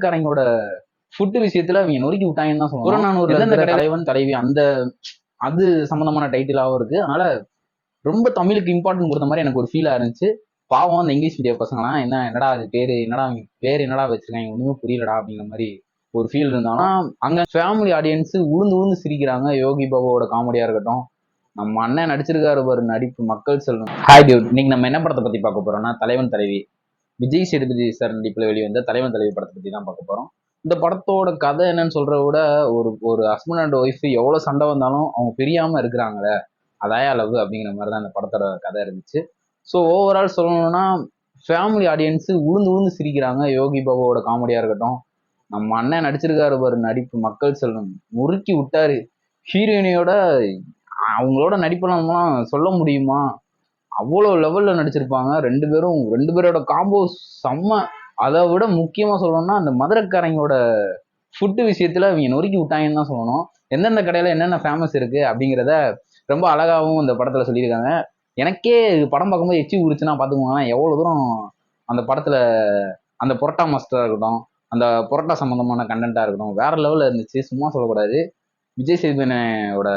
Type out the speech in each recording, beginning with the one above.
காரங்களோட food விஷயத்துல அவங்க நொறுக்கி விட்டாங்கன்னு தான் சொல்லணும். புறநானூர்ல இருக்கிற தலைவன் தலைவி அந்த அது சம்பந்தமான டைட்டிலாகவும் இருக்கு. அதனால ரொம்ப தமிழுக்கு இம்பார்ட்டன்ட் கொடுத்த மாதிரி எனக்கு ஒரு ஃபீலா இருந்துச்சு. பாவம் அந்த இங்கிலீஷ் மீடியம் பசங்களாம் என்னடா அது பேரு என்னடா வச்சிருக்காங்க ஒண்ணுமே புரியலடா அப்படிங்கிற மாதிரி ஒரு ஃபீல் இருந்தாலும் அங்க ஃபேமிலி ஆடியன்ஸ் உளுந்து சிரிக்கிறாங்க. யோகி பாபாவோட காமெடியா இருக்கட்டும், நம்ம அண்ணன் நடிச்சிருக்காரு பாரு நடிப்பு மக்கள் செல்வம். ஹாய் டியூட், இன்னைக்கு நம்ம என்ன படத்தை பத்தி பார்க்க போறோம்னா தலைவன் தலைவி. விஜய் சேதுபதி சார் நடிப்புல வெளிவந்த தலைவன் தலைவி படத்தை பத்தி தான் பார்க்க போறோம். இந்த படத்தோட கதை என்னன்னு சொல்றத விட ஒரு ஹஸ்பண்ட் அண்ட் ஒய்ஃப் எவ்வளவு சண்டை வந்தாலும் அவங்க பிரியாம இருக்கிறாங்களே அதாயா லவ் அப்படிங்கிற மாதிரி தான் இந்த படத்தோட கதை இருந்துச்சு. ஸோ ஓவரால் சொல்லணும்னா ஃபேமிலி ஆடியன்ஸ் உளுந்து சிரிக்கிறாங்க. யோகி பாபாவோட காமெடியா இருக்கட்டும், நம்ம அண்ணன் நடிச்சிருக்காரு பாரு நடிப்பு மக்கள் செல்வம் முறுக்கி விட்டாரு. ஹீரோயினியோட அவங்களோட நடிப்பெல்லாம் சொல்ல முடியுமா? அவ்வளோ லெவல்ல நடிச்சிருப்பாங்க ரெண்டு பேரோட காம்போ செம்ம. அதை விட முக்கியமா சொல்லணும்னா அந்த மதுரைக்காரங்களோட ஃபுட்டு விஷயத்துல அவங்க நொறுக்கி விட்டாங்கன்னு தான் சொல்லணும். எந்தெந்த கடையில என்னென்ன ஃபேமஸ் இருக்கு அப்படிங்கிறத ரொம்ப அழகாகவும் இந்த படத்துல சொல்லியிருக்காங்க. எனக்கே படம் பார்க்கும்போது எச்சி உரிச்சுன்னா பார்த்துக்கோங்க எவ்வளோ தூரம் அந்த படத்துல அந்த பொரோட்டா மாஸ்டராக இருக்கட்டும், அந்த பொரோட்டா சம்பந்தமான கண்டென்ட்டாக இருக்கட்டும் வேற லெவலில் இருந்துச்சு. சும்மா சொல்லக்கூடாது. விஜய் சேதுபதியோட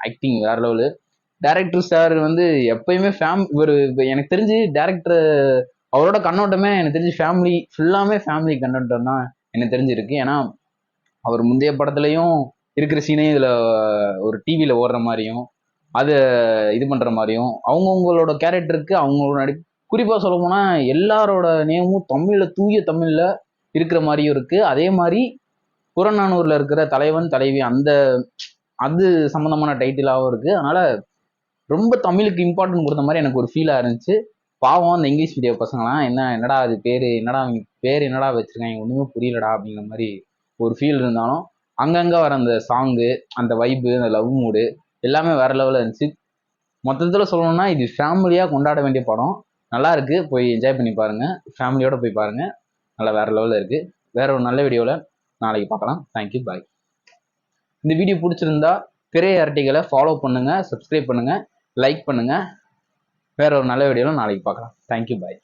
ஆக்டிங் வேற லெவலு. டைரக்டர் சார் வந்து எப்பயுமே எனக்கு தெரிஞ்சு டைரக்டர் அவரோட கண்ணோட்டமே எனக்கு தெரிஞ்சு ஃபுல்லாமே ஃபேமிலி கண்டென்ட் தான் எனக்கு தெரிஞ்சிருக்கு. ஏன்னா அவர் முந்தைய படத்துலையும் இருக்கிற சீனையும் இதுல ஒரு டிவியில ஓடுற மாதிரியும் அது இது பண்ற மாதிரியும் அவங்கவுங்களோட கேரக்டருக்கு அவங்களோட குறிப்பா சொல்ல போனா எல்லாரோட நேமும் தூய தமிழ்ல இருக்கிற மாதிரியும் இருக்கு. அதே மாதிரி புறநானூர்ல இருக்கிற தலைவன் தலைவி அது சம்பந்தமான டைட்டிலாகவும் இருக்கு. அதனால ரொம்ப தமிழுக்கு இம்பார்ட்டன்ட் கொடுத்த மாதிரி எனக்கு ஒரு ஃபீலா இருந்துச்சு. பாவம் அந்த இங்கிலீஷ் மீடியம் பசங்களாம் என்னடா அது பேரு என்னடா வச்சிருக்காங்க ஒண்ணுமே புரியலடா அப்படிங்கிற மாதிரி ஒரு ஃபீல் இருந்தாலும் அங்கங்க வர அந்த சாங்கு, அந்த வைப்பு, அந்த லவ் மூடு எல்லாமே வேற லெவலில் இருந்துச்சு. மொத்தத்துல சொல்லணும்னா இது ஃபேமிலியா கொண்டாட வேண்டிய படம். நல்லா இருக்கு, போய் என்ஜாய் பண்ணி பாருங்க. ஃபேமிலியோட போய் பாருங்க, நல்லா வேற லெவலில் இருக்கு. வேற ஒரு நல்ல வீடியோவில் நாளைக்கு பார்க்கலாம். தேங்க்யூ, பாய். இந்த வீடியோ பிடிச்சிருந்தா திரை அரட்டிகளை ஃபாலோ பண்ணுங்க, சப்ஸ்கிரைப் பண்ணுங்க, லைக் பண்ணுங்க. வேற ஒரு நல்ல வீடியோவில் நாளைக்கு பார்க்கலாம். தேங்க்யூ, பாய்.